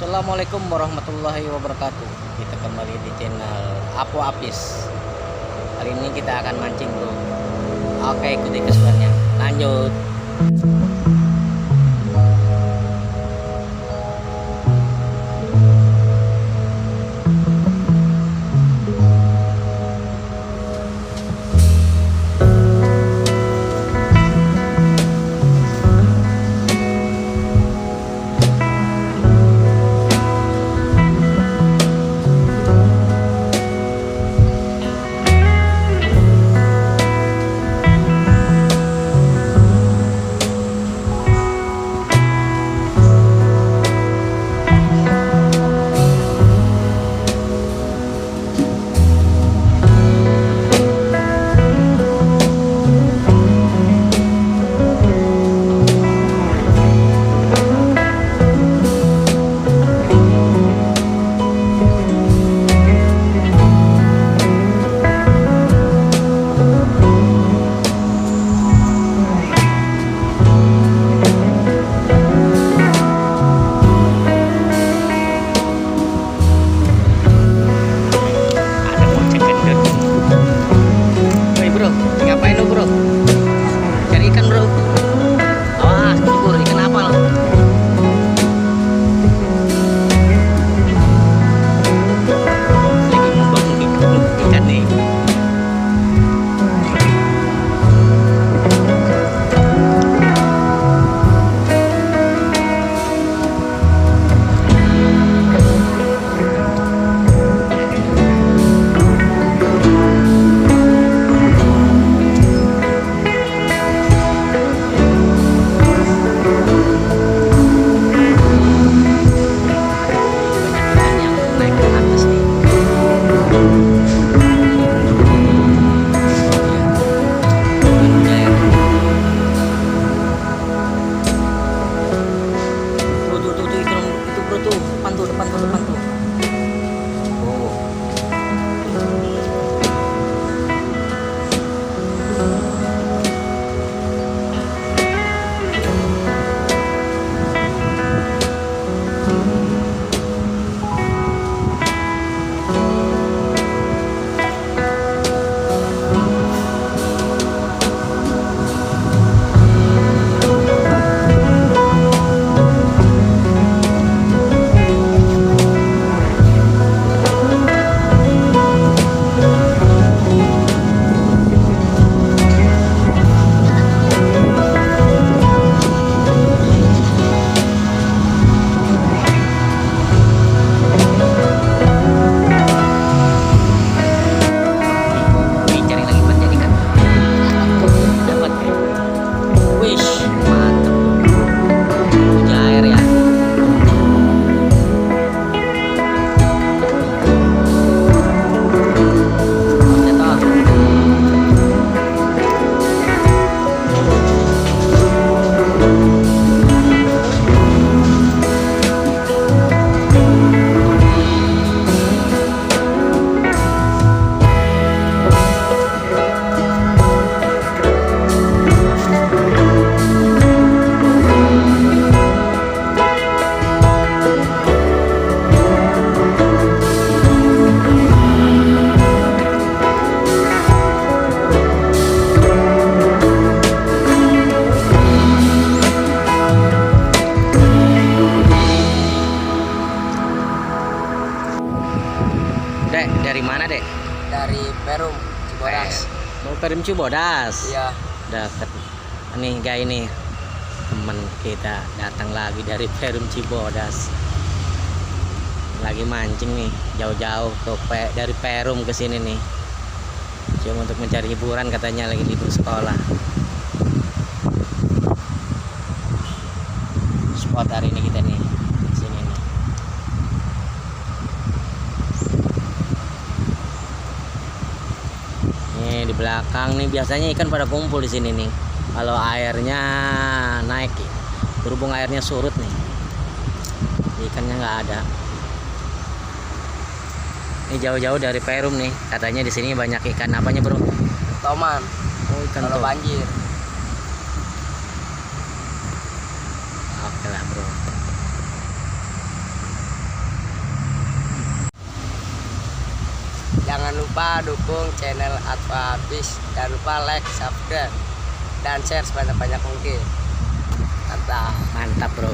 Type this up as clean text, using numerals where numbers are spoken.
Assalamualaikum warahmatullahi wabarakatuh. Kita kembali di channel Apo Apis. Kali ini kita akan mancing, bro. Oke, ikuti keseruannya. Lanjut. Ngapain lu, bro? Cari ikan, bro. Awas, libur ikan apa lo? Lagi membangun ikan nih. Depan tuh. Oh. Dek, dari mana, Dek? Dari Perum Cibodas. Mau Perum Cibodas. Iya. Deket. Nih, guys, ini temen kita datang lagi dari Perum Cibodas. Lagi mancing nih, jauh-jauh dari Perum ke sini nih. Cuma untuk mencari hiburan, katanya lagi libur sekolah. Spot hari ini kita nih sini nih. Nih di belakang nih biasanya ikan pada kumpul di sini nih. Kalau airnya naik, berhubung airnya surut nih, ikannya nggak ada. Ini jauh-jauh dari Perum nih, katanya di sini banyak ikan apanya, bro? Toman. Oh, ikan Kalau tom. banjir. Oke lah, bro. Jangan lupa dukung channel Adva Fish. Jangan lupa like, subscribe, dan share sebanyak-banyak mungkin. Mantap. Mantap bro.